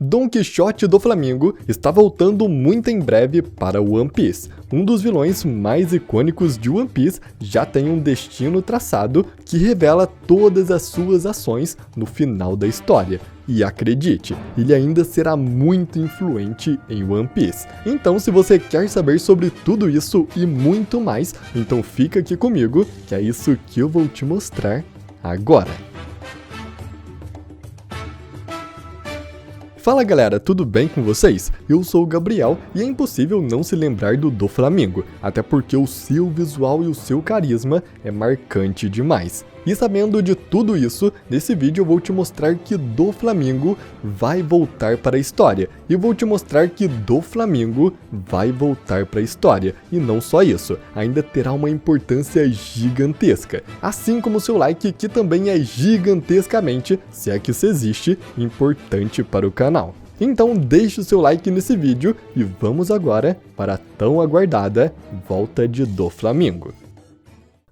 Don Quixote do Flamingo está voltando muito em breve para One Piece. Um dos vilões mais icônicos de One Piece já tem um destino traçado que revela todas as suas ações no final da história. E acredite, ele ainda será muito influente em One Piece. Então, se você quer saber sobre tudo isso e muito mais, então fica aqui comigo, que é isso que eu vou te mostrar agora. Fala galera, tudo bem com vocês? Eu sou o Gabriel e é impossível não se lembrar do Doflamingo, até porque o seu visual e o seu carisma é marcante demais. E sabendo de tudo isso, nesse vídeo eu vou te mostrar que Doflamingo vai voltar para a história. E vou te mostrar que Doflamingo vai voltar para a história. E não só isso, ainda terá uma importância gigantesca. Assim como seu like, que também é gigantescamente, se é que isso existe, importante para o canal. Então deixe o seu like nesse vídeo e vamos agora para a tão aguardada volta de Doflamingo.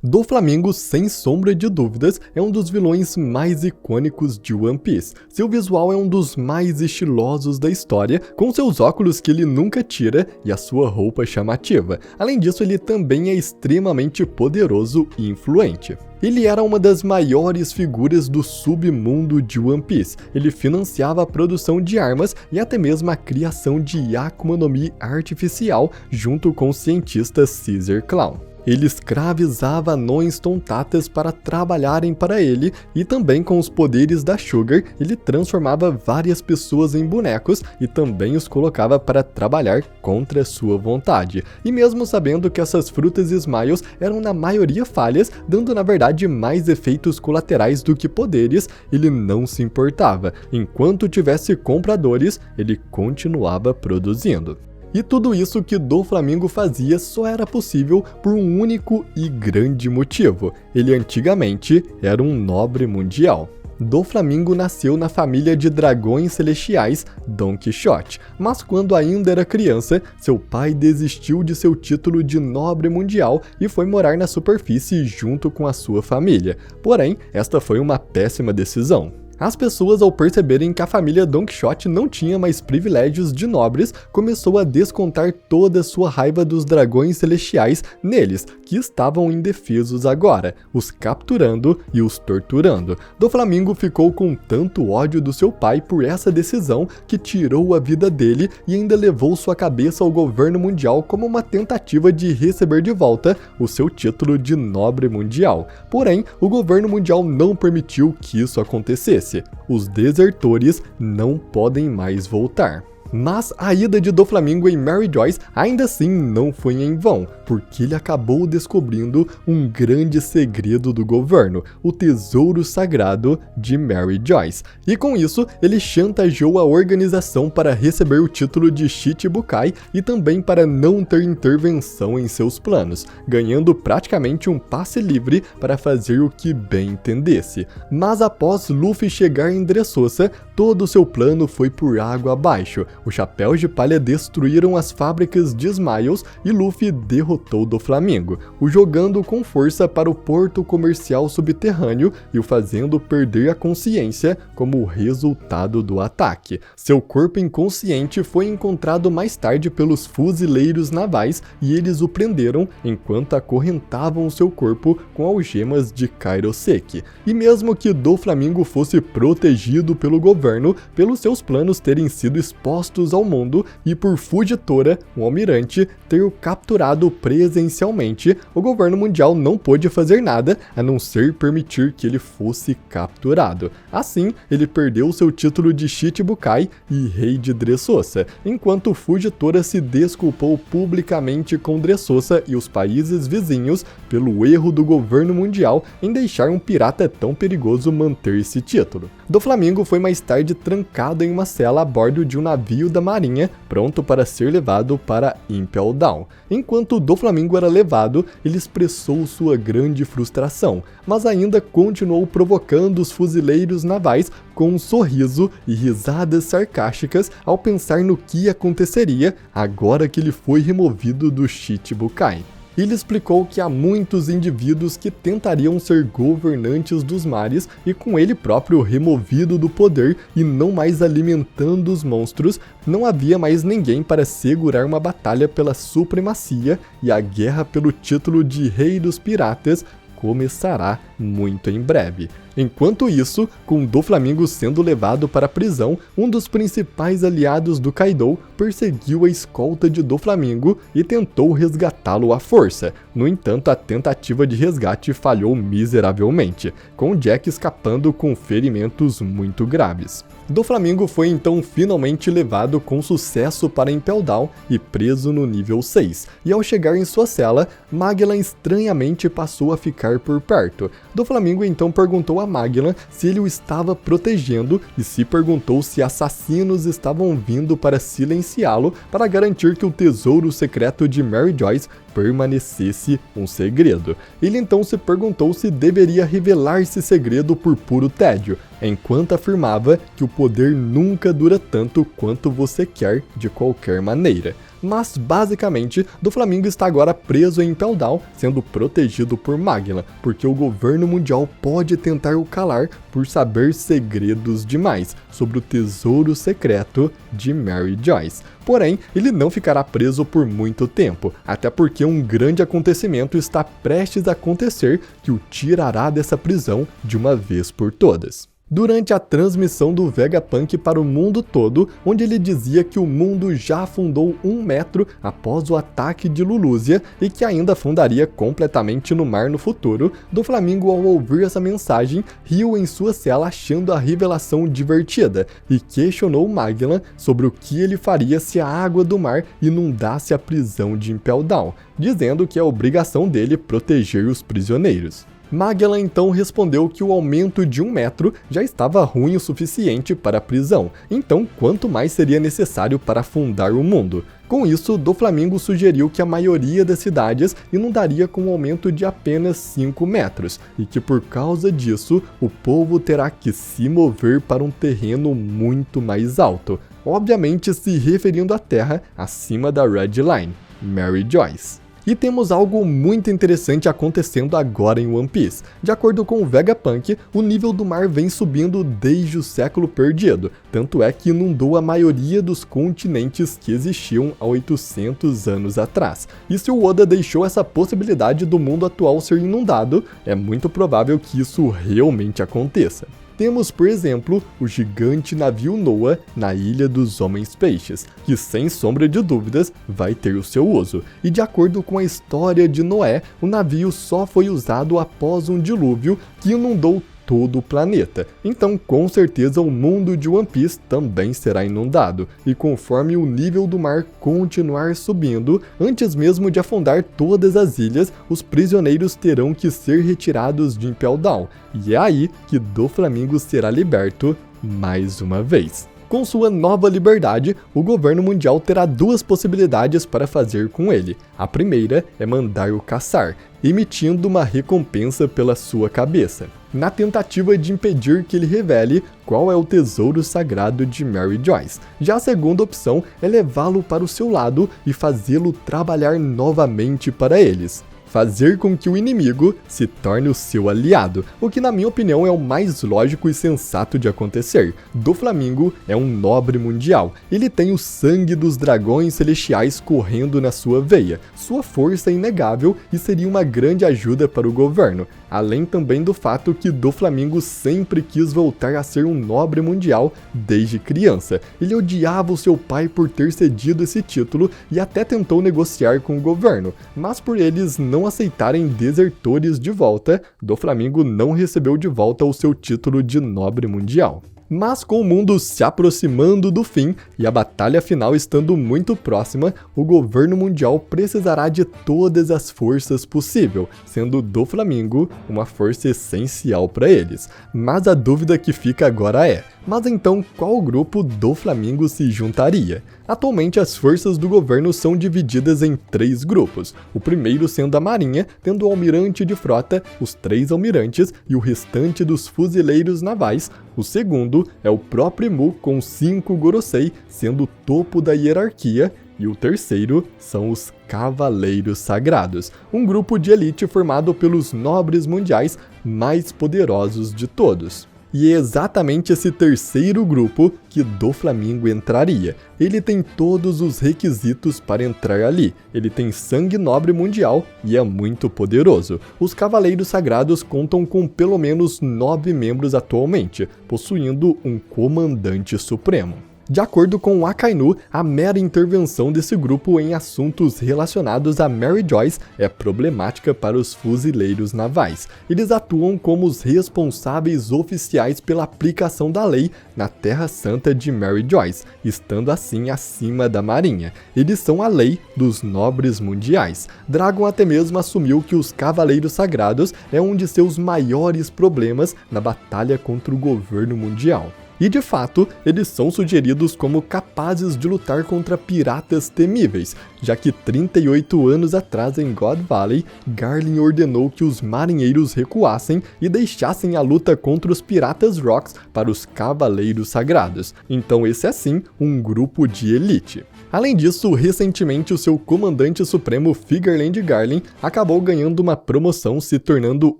Doflamingo, sem sombra de dúvidas, é um dos vilões mais icônicos de One Piece. Seu visual é um dos mais estilosos da história, com seus óculos que ele nunca tira e a sua roupa chamativa. Além disso, ele também é extremamente poderoso e influente. Ele era uma das maiores figuras do submundo de One Piece. Ele financiava a produção de armas e até mesmo a criação de Akuma no Mi artificial junto com o cientista Caesar Clown. Ele escravizava anões tontatas para trabalharem para ele e também com os poderes da Sugar, ele transformava várias pessoas em bonecos e também os colocava para trabalhar contra sua vontade. E mesmo sabendo que essas frutas Smiles eram na maioria falhas, dando na verdade mais efeitos colaterais do que poderes, ele não se importava. Enquanto tivesse compradores, ele continuava produzindo. E tudo isso que Doflamingo fazia só era possível por um único e grande motivo. Ele antigamente era um nobre mundial. Doflamingo nasceu na família de dragões celestiais Don Quixote, mas quando ainda era criança, seu pai desistiu de seu título de nobre mundial e foi morar na superfície junto com a sua família. Porém, esta foi uma péssima decisão. As pessoas, ao perceberem que a família Don Quixote não tinha mais privilégios de nobres, começou a descontar toda a sua raiva dos dragões celestiais neles, que estavam indefesos agora, os capturando e os torturando. Doflamingo ficou com tanto ódio do seu pai por essa decisão que tirou a vida dele e ainda levou sua cabeça ao governo mundial como uma tentativa de receber de volta o seu título de nobre mundial. Porém, o governo mundial não permitiu que isso acontecesse. Os desertores não podem mais voltar. Mas a ida de Doflamingo em Mary Joyce ainda assim não foi em vão, porque ele acabou descobrindo um grande segredo do governo, o tesouro sagrado de Mary Joyce. E com isso, ele chantageou a organização para receber o título de Shichibukai e também para não ter intervenção em seus planos, ganhando praticamente um passe livre para fazer o que bem entendesse. Mas após Luffy chegar em Dressrosa, todo o seu plano foi por água abaixo. Os chapéus de palha destruíram as fábricas de Smiles e Luffy derrotou Doflamingo, o jogando com força para o porto comercial subterrâneo e o fazendo perder a consciência como resultado do ataque. Seu corpo inconsciente foi encontrado mais tarde pelos fuzileiros navais e eles o prenderam enquanto acorrentavam seu corpo com algemas de Kairoseki. E mesmo que Doflamingo fosse protegido pelo governo, pelos seus planos terem sido expostos ao mundo e por Fujitora, o almirante, ter o capturado presencialmente, o governo mundial não pôde fazer nada a não ser permitir que ele fosse capturado. Assim, ele perdeu seu título de Shichibukai e rei de Dressrosa, enquanto Fujitora se desculpou publicamente com Dressrosa e os países vizinhos pelo erro do governo mundial em deixar um pirata tão perigoso manter esse título. Doflamingo foi mais tarde trancado em uma cela a bordo de um navio da marinha, pronto para ser levado para Impel Down. Enquanto Doflamingo era levado, ele expressou sua grande frustração, mas ainda continuou provocando os fuzileiros navais com um sorriso e risadas sarcásticas ao pensar no que aconteceria agora que ele foi removido do Shichibukai. ele explicou que há muitos indivíduos que tentariam ser governantes dos mares e com ele próprio removido do poder e não mais alimentando os monstros, não havia mais ninguém para segurar uma batalha pela supremacia e a guerra pelo título de Rei dos Piratas começará muito em breve. Enquanto isso, com Doflamingo sendo levado para a prisão, um dos principais aliados do Kaido perseguiu a escolta de Doflamingo e tentou resgatá-lo à força. No entanto, a tentativa de resgate falhou miseravelmente, com Jack escapando com ferimentos muito graves. Doflamingo foi então finalmente levado com sucesso para Impel Down e preso no nível 6, e ao chegar em sua cela, Magellan estranhamente passou a ficar por perto. Doflamingo então perguntou a Magellan se ele o estava protegendo e se perguntou se assassinos estavam vindo para silenciá-lo para garantir que o tesouro secreto de Mary Joyce permanecesse um segredo. Ele então se perguntou se deveria revelar esse segredo por puro tédio, enquanto afirmava que o poder nunca dura tanto quanto você quer de qualquer maneira. Mas, basicamente, Doflamingo está agora preso em Impel Down, sendo protegido por Magellan, porque o governo mundial pode tentar o calar por saber segredos demais sobre o tesouro secreto de Mary Joyce. Porém, ele não ficará preso por muito tempo, até porque um grande acontecimento está prestes a acontecer que o tirará dessa prisão de uma vez por todas. Durante a transmissão do Vegapunk para o mundo todo, onde ele dizia que o mundo já afundou 1 metro após o ataque de Lulusia e que ainda afundaria completamente no mar no futuro, Doflamingo, ao ouvir essa mensagem, riu em sua cela achando a revelação divertida e questionou Magellan sobre o que ele faria se a água do mar inundasse a prisão de Impel Down, dizendo que é obrigação dele proteger os prisioneiros. Magellan então respondeu que o aumento de 1 metro já estava ruim o suficiente para a prisão, então quanto mais seria necessário para afundar o mundo? Com isso, Doflamingo sugeriu que a maioria das cidades inundaria com um aumento de apenas 5 metros, e que por causa disso, o povo terá que se mover para um terreno muito mais alto, obviamente se referindo à terra acima da Red Line, Mary Joyce. E temos algo muito interessante acontecendo agora em One Piece. De acordo com o Vegapunk, o nível do mar vem subindo desde o século perdido, tanto é que inundou a maioria dos continentes que existiam há 800 anos atrás. E se o Oda deixou essa possibilidade do mundo atual ser inundado, é muito provável que isso realmente aconteça. Temos, por exemplo, o gigante navio Noah na Ilha dos Homens Peixes, que sem sombra de dúvidas vai ter o seu uso. E de acordo com a história de Noé, o navio só foi usado após um dilúvio que inundou todo o planeta. Então, com certeza, o mundo de One Piece também será inundado, e conforme o nível do mar continuar subindo, antes mesmo de afundar todas as ilhas, os prisioneiros terão que ser retirados de Impel Down, e é aí que Doflamingo será liberto mais uma vez. Com sua nova liberdade, o governo mundial terá 2 possibilidades para fazer com ele. A primeira é mandar-o caçar, emitindo uma recompensa pela sua cabeça, na tentativa de impedir que ele revele qual é o tesouro sagrado de Mary Joyce. Já a segunda opção é levá-lo para o seu lado e fazê-lo trabalhar novamente para eles. Fazer com que o inimigo se torne o seu aliado, o que na minha opinião é o mais lógico e sensato de acontecer. Doflamingo é um nobre mundial, ele tem o sangue dos dragões celestiais correndo na sua veia, sua força é inegável e seria uma grande ajuda para o governo, além também do fato que Doflamingo sempre quis voltar a ser um nobre mundial desde criança. Ele odiava o seu pai por ter cedido esse título e até tentou negociar com o governo, mas por eles não aceitarem desertores de volta, Doflamingo não recebeu de volta o seu título de nobre mundial. Mas com o mundo se aproximando do fim e a batalha final estando muito próxima, o governo mundial precisará de todas as forças possíveis, sendo Doflamingo uma força essencial para eles. Mas a dúvida que fica agora é: mas então qual grupo Doflamingo se juntaria? Atualmente as forças do governo são divididas em 3 grupos, o primeiro sendo a marinha, tendo o almirante de frota, os 3 almirantes e o restante dos fuzileiros navais. O segundo é o próprio Mu com 5 Gorosei, sendo o topo da hierarquia, e o terceiro são os Cavaleiros Sagrados, um grupo de elite formado pelos nobres mundiais mais poderosos de todos. E é exatamente esse terceiro grupo que Doflamingo entraria. Ele tem todos os requisitos para entrar ali. Ele tem sangue nobre mundial e é muito poderoso. Os Cavaleiros Sagrados contam com pelo menos 9 membros atualmente, possuindo um Comandante Supremo. De acordo com o Akainu, a mera intervenção desse grupo em assuntos relacionados a Mary Joyce é problemática para os fuzileiros navais. Eles atuam como os responsáveis oficiais pela aplicação da lei na Terra Santa de Mary Joyce, estando assim acima da marinha. Eles são a lei dos nobres mundiais. Dragon até mesmo assumiu que os Cavaleiros Sagrados é um de seus maiores problemas na batalha contra o governo mundial. E de fato, eles são sugeridos como capazes de lutar contra piratas temíveis, já que 38 anos atrás em God Valley, Garlin ordenou que os marinheiros recuassem e deixassem a luta contra os piratas Rocks para os Cavaleiros Sagrados. Então esse é sim um grupo de elite. Além disso, recentemente o seu comandante supremo Figarland Garlin acabou ganhando uma promoção, se tornando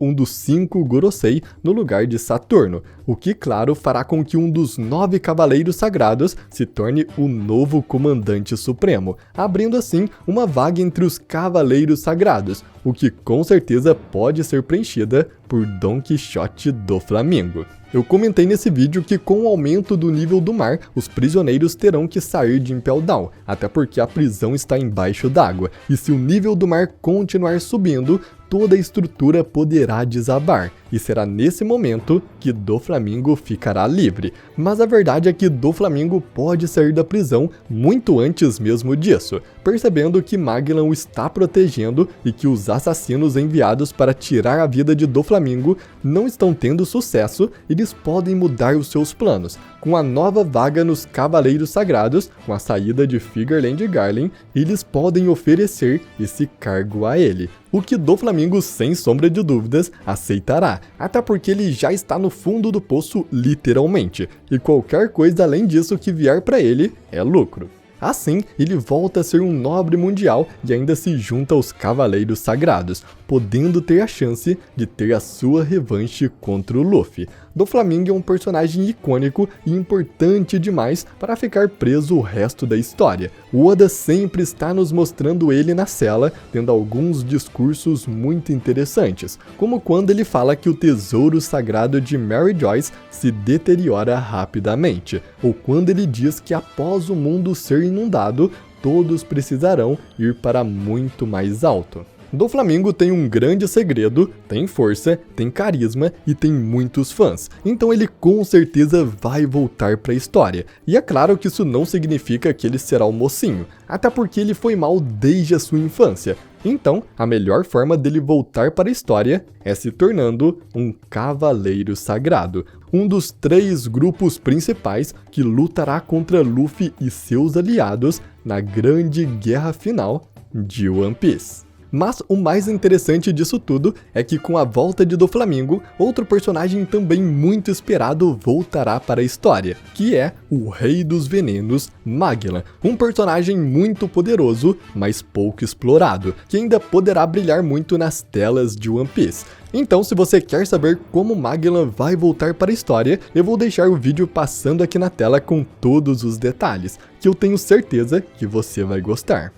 um dos 5 Gorosei no lugar de Saturno, o que claro fará com que um dos 9 Cavaleiros Sagrados se torne o novo comandante supremo, abrindo assim uma vaga entre os Cavaleiros Sagrados, o que com certeza pode ser preenchida por Don Quixote Doflamingo. Eu comentei nesse vídeo que com o aumento do nível do mar, os prisioneiros terão que sair de Impel Down, até porque a prisão está embaixo d'água, e se o nível do mar continuar subindo, toda a estrutura poderá desabar, e será nesse momento que Doflamingo ficará livre. Mas a verdade é que Doflamingo pode sair da prisão muito antes mesmo disso. Percebendo que Magellan o está protegendo e que os assassinos enviados para tirar a vida de Doflamingo não estão tendo sucesso, eles podem mudar os seus planos. Com a nova vaga nos Cavaleiros Sagrados, com a saída de Figarland Garlin, eles podem oferecer esse cargo a ele, o que Doflamingo, sem sombra de dúvidas, aceitará, até porque ele já está no fundo do poço literalmente, e qualquer coisa além disso que vier para ele é lucro. Assim, ele volta a ser um nobre mundial e ainda se junta aos Cavaleiros Sagrados, podendo ter a chance de ter a sua revanche contra o Luffy. Doflamingo é um personagem icônico e importante demais para ficar preso o resto da história. O Oda sempre está nos mostrando ele na cela, tendo alguns discursos muito interessantes, como quando ele fala que o tesouro sagrado de Mary Joyce se deteriora rapidamente, ou quando ele diz que após o mundo ser inundado, todos precisarão ir para muito mais alto. Doflamingo tem um grande segredo, tem força, tem carisma e tem muitos fãs, então ele com certeza vai voltar para a história. E é claro que isso não significa que ele será o mocinho, até porque ele foi mal desde a sua infância. Então, a melhor forma dele voltar para a história é se tornando um Cavaleiro Sagrado, um dos 3 grupos principais que lutará contra Luffy e seus aliados na grande guerra final de One Piece. Mas o mais interessante disso tudo é que com a volta de Doflamingo, outro personagem também muito esperado voltará para a história, que é o Rei dos Venenos, Magellan, um personagem muito poderoso, mas pouco explorado, que ainda poderá brilhar muito nas telas de One Piece. Então, se você quer saber como Magellan vai voltar para a história, eu vou deixar o vídeo passando aqui na tela com todos os detalhes, que eu tenho certeza que você vai gostar.